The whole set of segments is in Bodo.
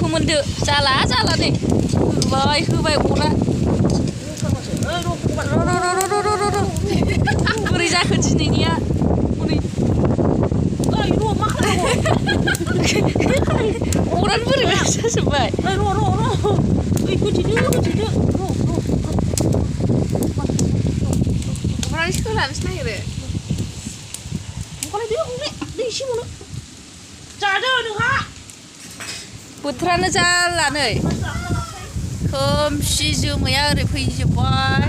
फोमोनदो जाला नै होबाय अरा बोरै जाखो दिनैनिया अरानो बोरैबा जाजोब्बाय अरानो सोलानोसो नागिरो बोथोरानो जाला नै खोमसि जोमैया ओरै फैजोब्बाय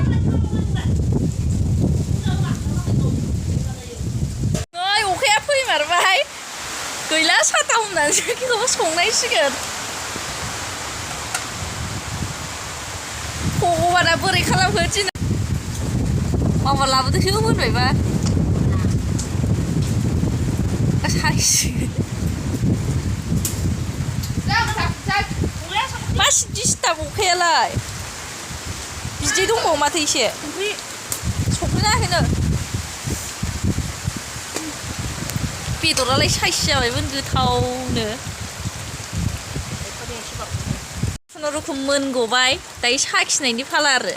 नै अखाया फैमारबाय गैला साथा हमनानैसो संनांसिगोन भगबाना बोरै खालामखो दिनै माबा लाबोदोसो मोनबायबा सायसिगोन मासि दिस्टाब अखायालाय बिदै दंबावो माथो एसे संख्रि नाङाखैनो बेदरालाय साइस जाबायमोन गोथावनो खुनुरुखुम मोनगबाय दायो साखिनायनि फाला आरो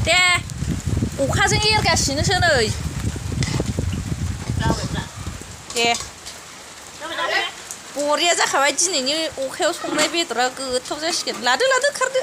दे अखाजों एरगासिनोसो नै दे बरिया जाखाबाय दिनैनि अखायाव संनाय बेदरा गोथाव जासिगोन लादो खारदो